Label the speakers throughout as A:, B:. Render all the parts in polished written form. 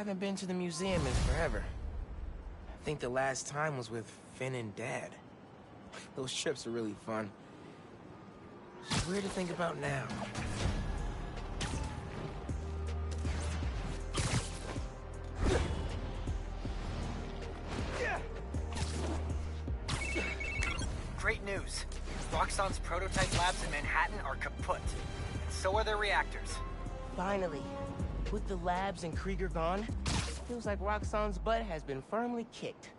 A: haven't been to the museum in forever. I think the last time was with Finn and Dad. Those trips are really fun. It's weird to think about now.
B: Great news. Roxxon's prototype labs in Manhattan are kaput. And so are their reactors.
A: Finally. With the labs and Krieger gone, feels like Roxxon's butt has been firmly kicked.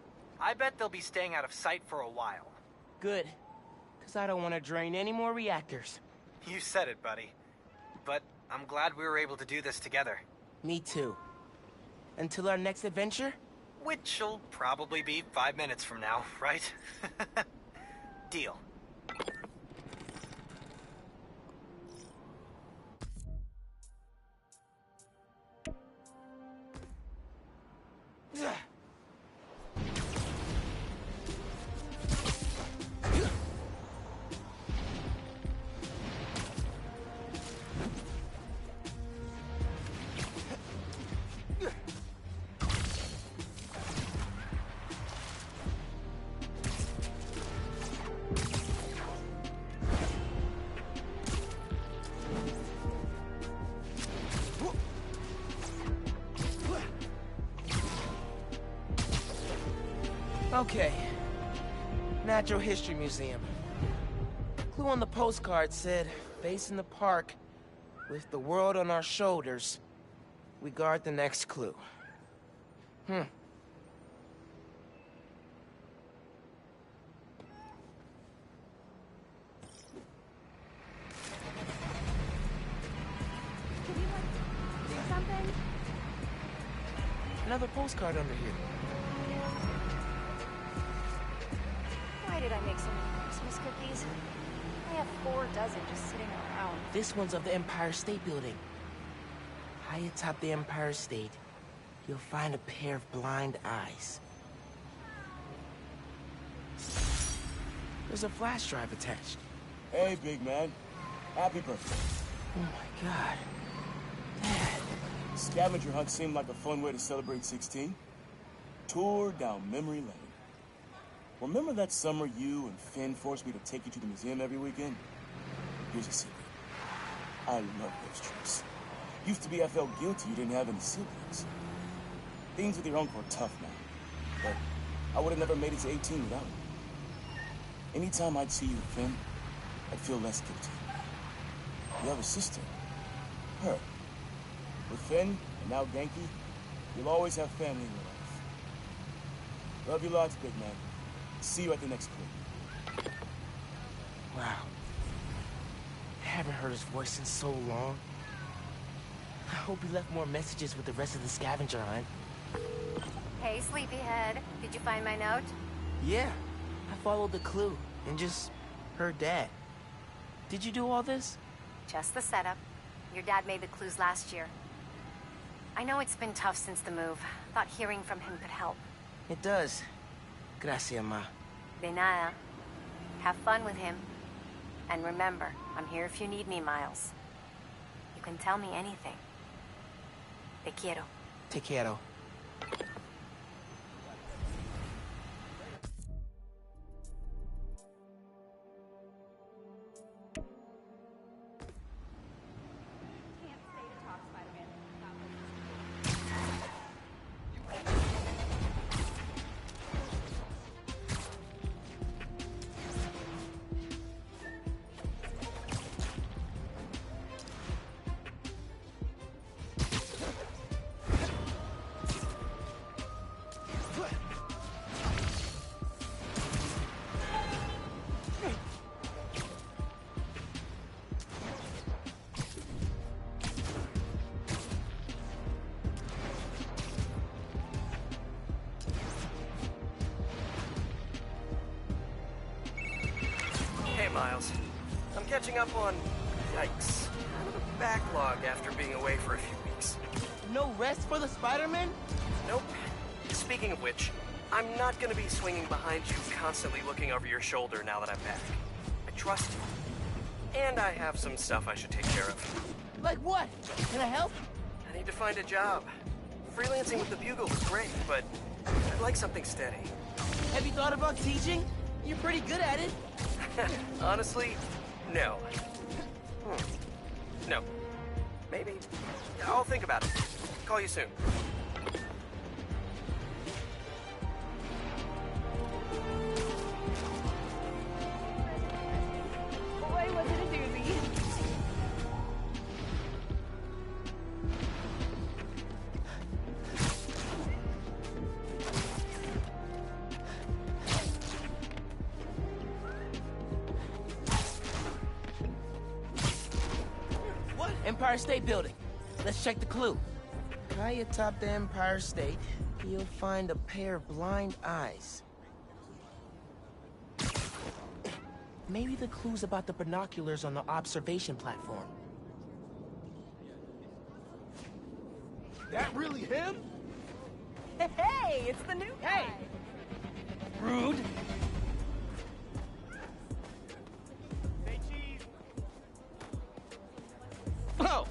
B: I bet they'll be staying out of sight for a while.
A: Good. Because I don't want to drain any more reactors.
B: You said it, buddy. But I'm glad we were able to do this together.
A: Me too. Until our next adventure?
B: Which'll probably be 5 minutes from now, right? Deal.
A: Okay. Natural History Museum. Clue on the postcard said, base in the park, with the world on our shoulders. We guard the next clue.
C: Do something?
A: Another postcard under here.
C: Why did I make so many Christmas cookies? I have 4 dozen just sitting around.
A: This one's of the Empire State Building. High atop the Empire State, you'll find a pair of blind eyes. There's a flash drive attached.
D: Hey, big man. Happy birthday.
A: Oh my god. Dad.
D: Scavenger hunt seemed like a fun way to celebrate 16. Tour down memory lane. Remember that summer you and Finn forced me to take you to the museum every weekend? Here's a secret. I love those trips. Used to be I felt guilty you didn't have any siblings. Things with your uncle are tough now. But I would have never made it to 18 without him. Anytime I'd see you with Finn, I'd feel less guilty. You have a sister. Her. With Finn, and now Genki, you'll always have family in your life. Love you lots, big man. See you at the next clue.
A: Wow. I haven't heard his voice in so long. I hope he left more messages with the rest of the scavenger hunt.
C: Hey, sleepyhead. Did you find my note?
A: Yeah. I followed the clue and just heard Dad. Did you do all this?
C: Just the setup. Your dad made the clues last year. I know it's been tough since the move. Thought hearing from him could help.
A: It does. Gracias, Ma.
C: De nada. Have fun with him. And remember, I'm here if you need me, Miles. You can tell me anything. Te quiero.
A: Te quiero.
E: Hey, Miles. I'm catching up on... yikes. Kind of a backlog after being away for a few weeks.
A: No rest for the Spider-Man?
E: Nope. Speaking of which, I'm not gonna be swinging behind you constantly looking over your shoulder now that I'm back. I trust you. And I have some stuff I should take care of.
A: Like what? Can I help?
E: I need to find a job. Freelancing with the Bugle is great, but I'd like something steady.
A: Have you thought about teaching? You're pretty good at it.
E: Honestly, no. No. Maybe. I'll think about it. Call you soon.
F: Boy, was it a doozy.
A: What? Empire State Building. Let's check the clue. High atop the Empire State, you'll find a pair of blind eyes. Maybe the clue's about the binoculars on the observation platform.
G: That really him?
F: Hey, it's the new guy.
G: Rude.
A: Oh!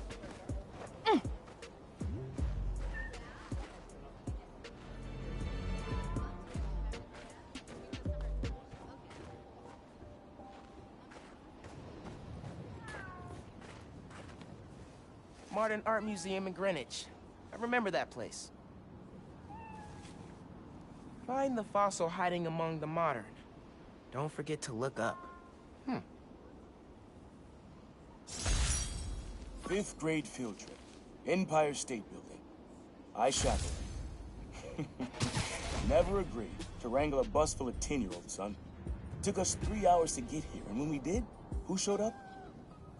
A: Modern Art Museum in Greenwich. I remember that place. Find the fossil hiding among the modern. Don't forget to look up.
D: 5th grade field trip. Empire State Building. I shackled him. Never agreed to wrangle a bus full of 10-year-olds, son. Took us 3 hours to get here, and when we did, who showed up?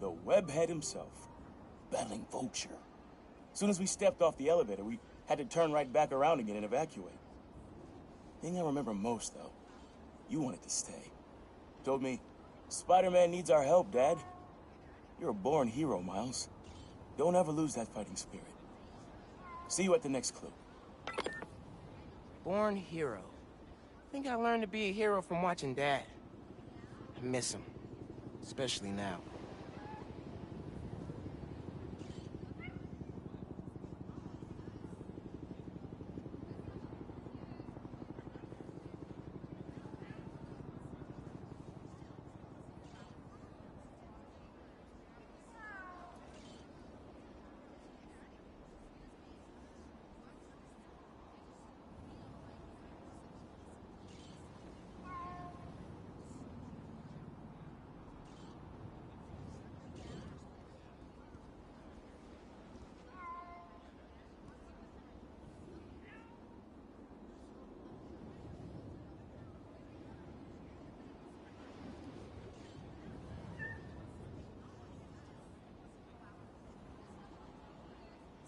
D: The webhead himself. Battling Vulture. As soon as we stepped off the elevator, we had to turn right back around again and evacuate. Thing I remember most, though, you wanted to stay. Told me, Spider-Man needs our help, Dad. You're a born hero, Miles. Don't ever lose that fighting spirit. See you at the next clue.
A: Born hero. I think I learned to be a hero from watching Dad. I miss him. Especially now.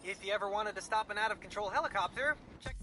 B: If you ever wanted to stop an out-of-control helicopter, check...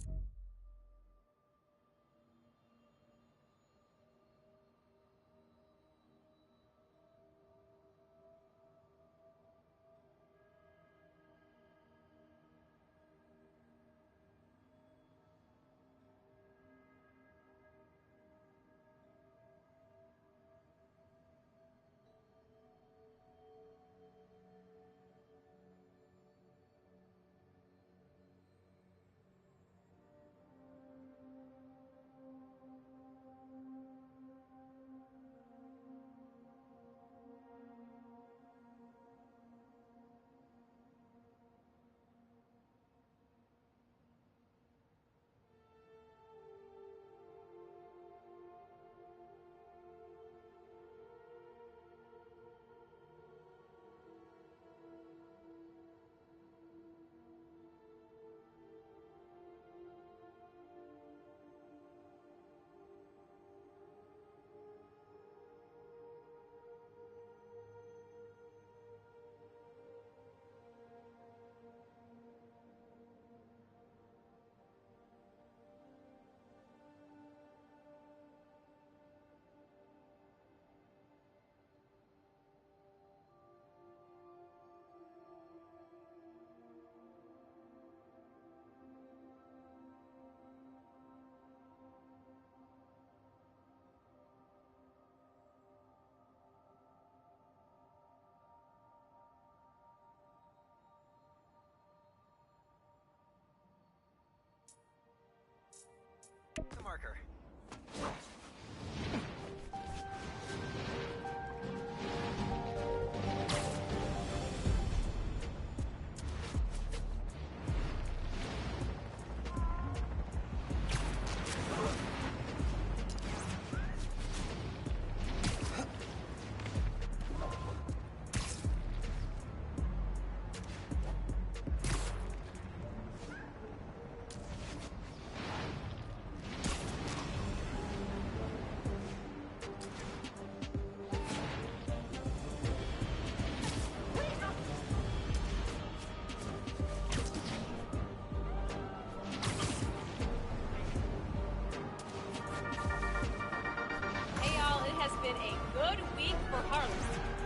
H: Been a good week for Harlem.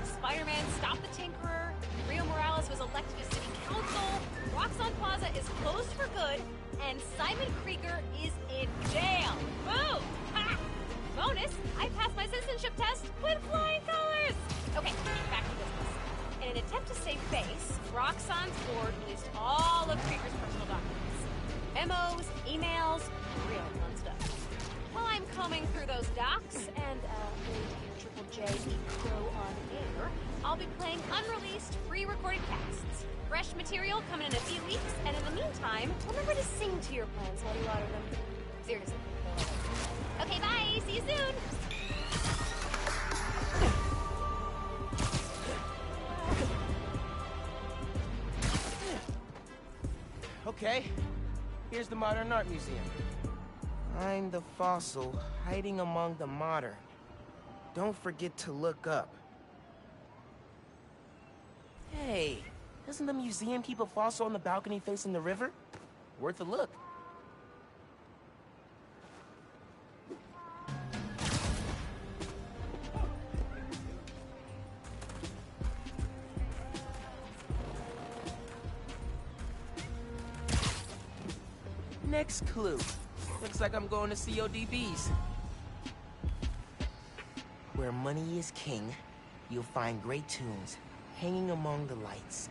H: Spider-Man stopped the Tinkerer, Rio Morales was elected to city council, Roxxon Plaza is closed for good, and Simon Krieger is in jail. Boom! Ha! Bonus, I passed my citizenship test with flying colors! Okay, back to business. In an attempt to save face, Roxxon's board released all of Krieger's personal documents. Memos, emails, real fun stuff. While I'm combing through those docs and Triple J eat crow on air, I'll be playing unreleased, pre-recorded casts. Fresh material coming in a few weeks, and in the meantime, remember to sing to your plants while you water them. Seriously. Okay, bye. See you soon.
A: Okay, here's the Modern Art Museum. I'm the fossil hiding among the modern. Don't forget to look up. Hey, doesn't the museum keep a fossil on the balcony facing the river? Worth a look. Next clue. Looks like I'm going to CODB's. Where money is king, you'll find great tunes hanging among the lights.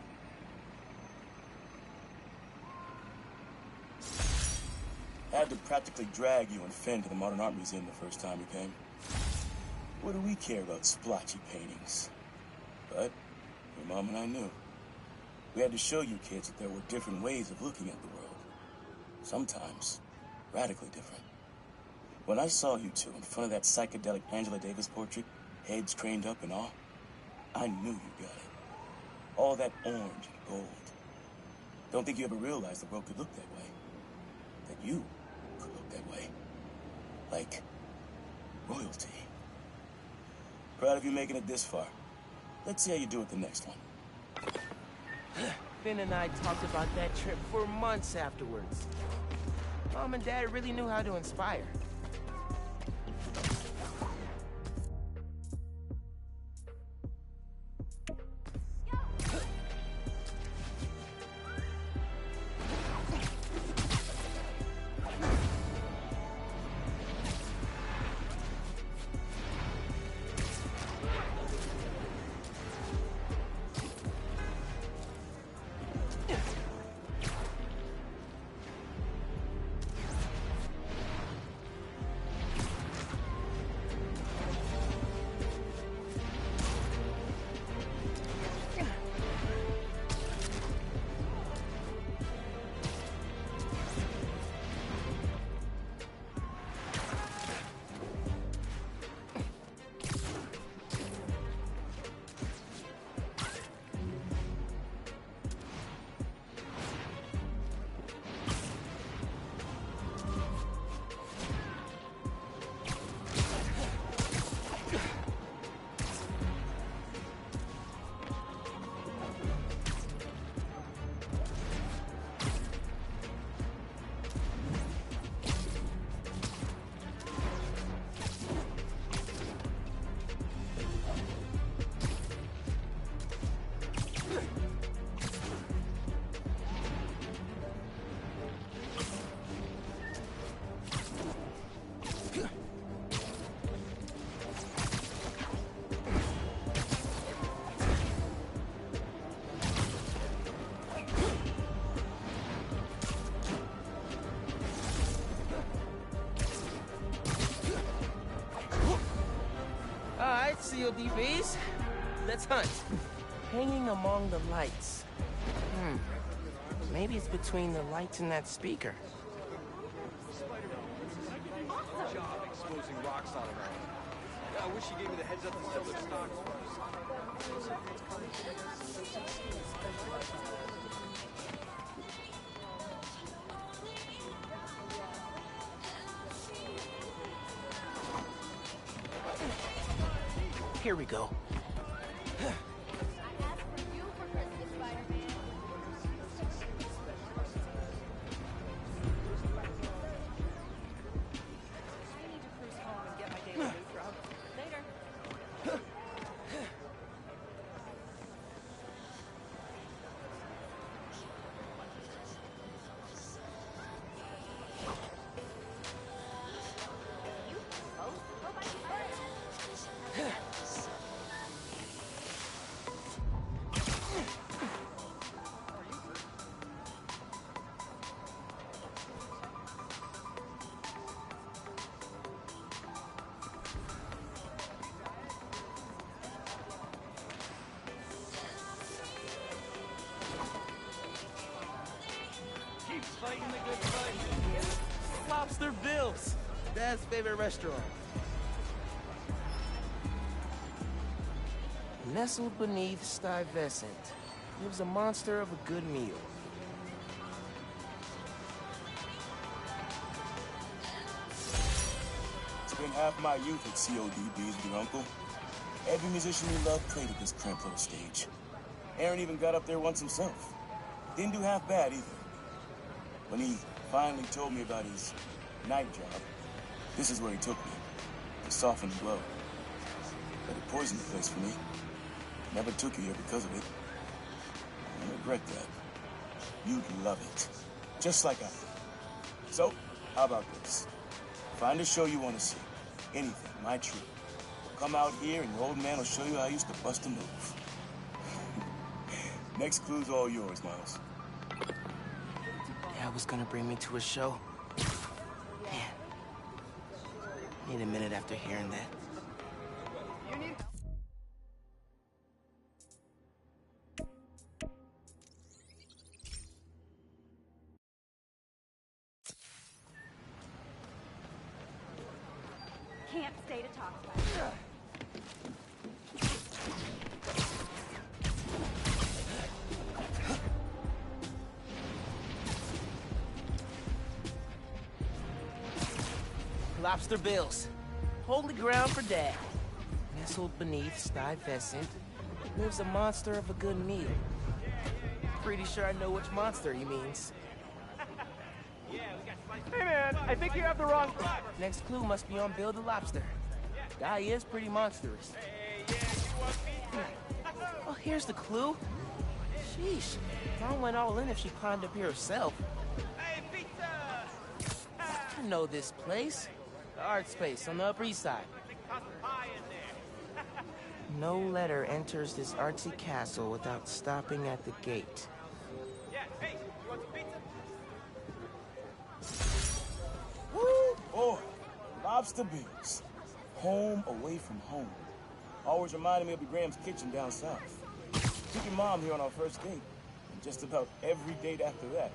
D: I had to practically drag you and Finn to the Modern Art Museum the first time you came. What do we care about splotchy paintings? But your mom and I knew. We had to show you kids that there were different ways of looking at the world. Sometimes radically different. When I saw you two in front of that psychedelic Angela Davis portrait, heads craned up and all, I knew you got it. All that orange and gold. Don't think you ever realized the world could look that way. That you could look that way. Like royalty. Proud of you making it this far. Let's see how you do it the next one.
A: Finn and I talked about that trip for months afterwards. Mom and Dad really knew how to inspire. CODBs, let's hunt. Hanging among the lights. Maybe it's between the lights and that speaker.
G: Job exposing rocks on around. I wish you gave me the heads up to sell their stocks first.
A: Here we go.
G: Fighting the good fight.
A: Lobster Bill's, Dad's favorite restaurant. Nestled beneath Stuyvesant lives a monster of a good meal.
D: Spent half my youth at CODBs with your uncle. Every musician we loved played at this cramped little stage. Aaron even got up there once himself. Didn't do half bad either. When he finally told me about his night job, this is where he took me, to soften the blow. But it poisoned the place for me. Never took you here because of it. I regret that. You'd love it, just like I did. So, how about this? Find a show you want to see. Anything, my treat. Come out here and your old man will show you how I used to bust a move. Next clue's all yours, Miles.
A: Dad was gonna bring me to a show. Man. Need a minute after hearing that.
F: Can't stay to talk about it.
A: Lobster Bill's. Holy ground for Dad. Nestled beneath Stuyvesant lives a monster of a good meal. Pretty sure I know which monster he means.
I: Hey man, I think you have the wrong...
A: Next clue must be on Bill the Lobster. Guy is pretty monstrous. Oh, here's the clue. Sheesh. Mom went all in if she climbed up here herself. I know this place. The art space on the Upper East Side. No letter enters this artsy castle without stopping at the gate.
D: Woo! Boy, Lobster Bill's. Home away from home. Always reminded me of your Graham's kitchen down south. Took your mom here on our first date, and just about every date after that.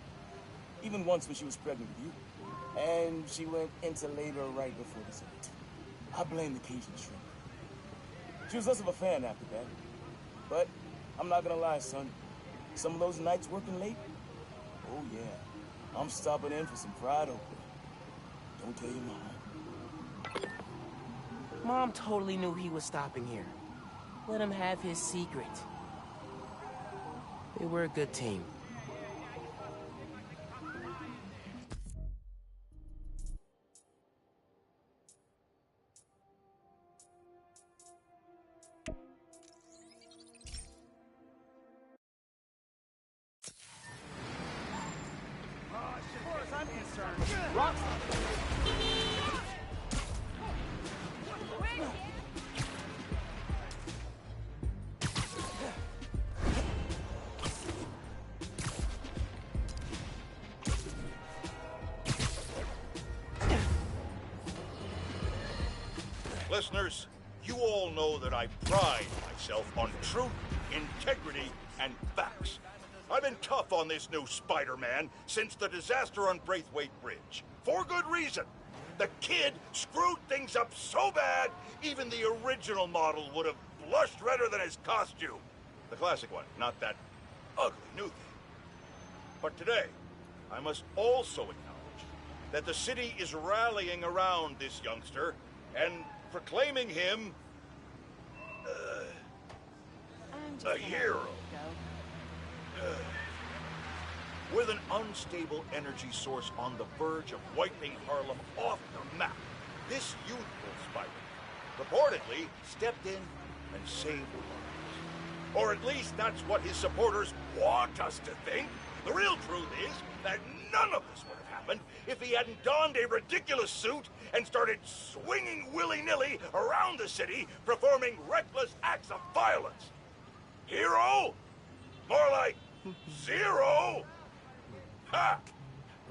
D: Even once when she was pregnant with you. And she went into labor right before dessert. I blame the Cajun shrimp. She was less of a fan after that. But I'm not gonna lie, son. Some of those nights working late, oh yeah, I'm stopping in for some fried okra. Don't tell your mom.
A: Mom totally knew he was stopping here. Let him have his secret. They were a good team.
J: Listeners, You all know that I pride myself on truth, integrity, and facts. I've been tough on this new Spider-Man since the disaster on Braithwaite Bridge. For good reason. The kid screwed things up so bad, even the original model would have blushed redder than his costume. The classic one, not that ugly new thing. But today, I must also acknowledge that the city is rallying around this youngster and proclaiming him a hero. With an unstable energy source on the verge of wiping Harlem off the map, this youthful Spider reportedly stepped in and saved lives. Or at least that's what his supporters want us to think. The real truth is that none of this would have happened if he hadn't donned a ridiculous suit and started swinging willy-nilly around the city, performing reckless acts of violence. Hero? More like zero? Ha!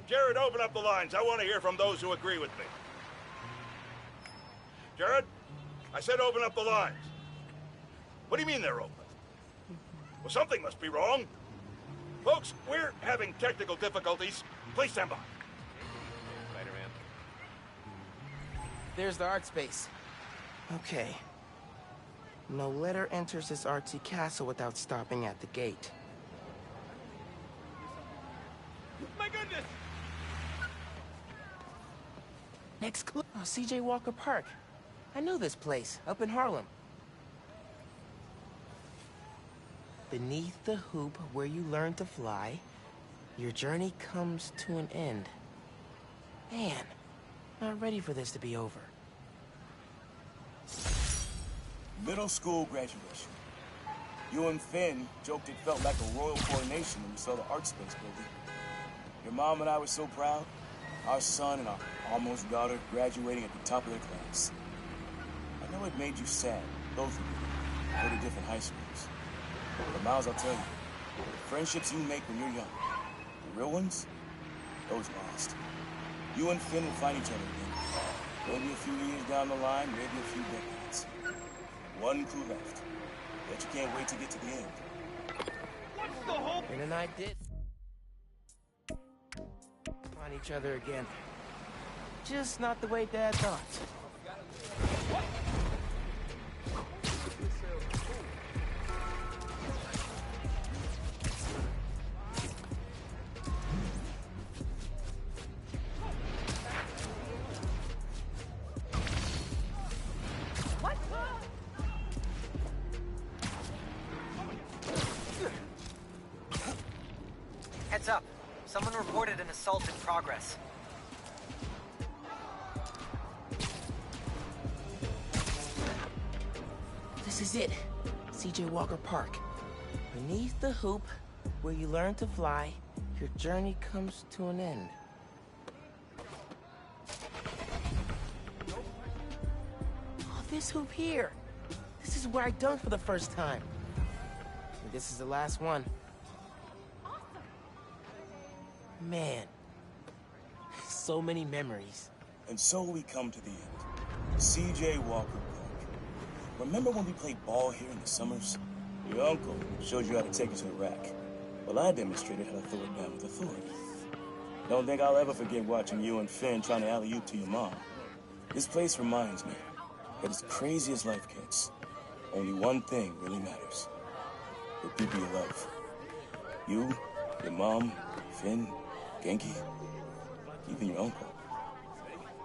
J: Jared, open up the lines. I want to hear from those who agree with me. Jared? I said open up the lines. What do you mean they're open? Well, something must be wrong. Folks, we're having technical difficulties. Please stand by.
G: Spider-Man.
A: There's the art space. Okay. No letter enters this artsy castle without stopping at the gate.
G: My goodness!
A: Next clue. Oh, C.J. Walker Park. I know this place, up in Harlem. Beneath the hoop where you learn to fly, your journey comes to an end. Man, not ready for this to be over.
D: Middle school graduation. You and Finn joked it felt like a royal coronation when we saw the art space building. Your mom and I were so proud. Our son and our almost daughter graduating at the top of their class. I know it made you sad, both of you. Go to different high schools. But Miles, I'll tell you, the friendships you make when you're young, the real ones, those last. You and Finn will find each other again. Maybe a few years down the line, maybe a few decades. One clue left. Bet you can't wait to get to the end.
G: What's the whole...
A: Finn and I did find each other again. Just not the way Dad thought.
B: Heads up. Someone reported an assault in progress.
A: This is it. C.J. Walker Park. Beneath the hoop, where you learn to fly, your journey comes to an end. Oh, this hoop here. This is where I dunked for the first time. And this is the last one. Man, so many memories.
D: And so we come to the end. C.J. Walker Park. Remember when we played ball here in the summers? Your uncle showed you how to take it to the rack. Well, I demonstrated how to throw it down with authority. Don't think I'll ever forget watching you and Finn trying to alley-oop to your mom. This place reminds me that as crazy as life gets, only one thing really matters. The people you love. You, your mom, Finn, Genki, even your uncle.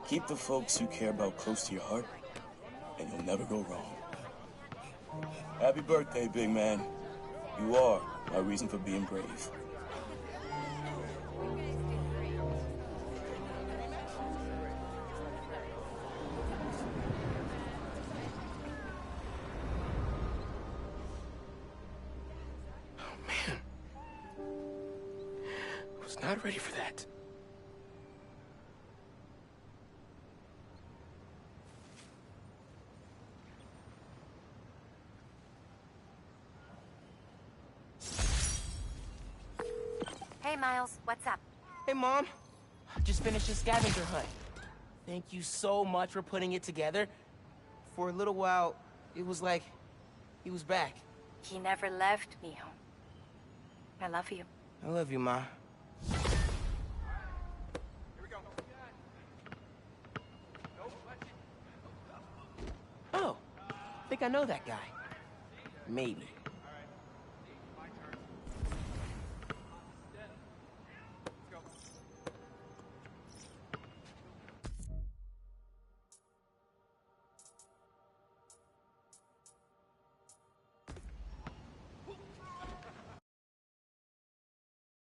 D: Keep the folks you care about close to your heart, and you'll never go wrong. Happy birthday, big man. You are my reason for being brave.
A: Not ready for that.
C: Hey, Miles, what's up?
A: Hey, Mom. I just finished a scavenger hunt. Thank you so much for putting it together. For a little while, it was like he was back.
C: He never left, mijo. I love you.
A: I love you, Ma. Oh, I think I know that guy. Maybe.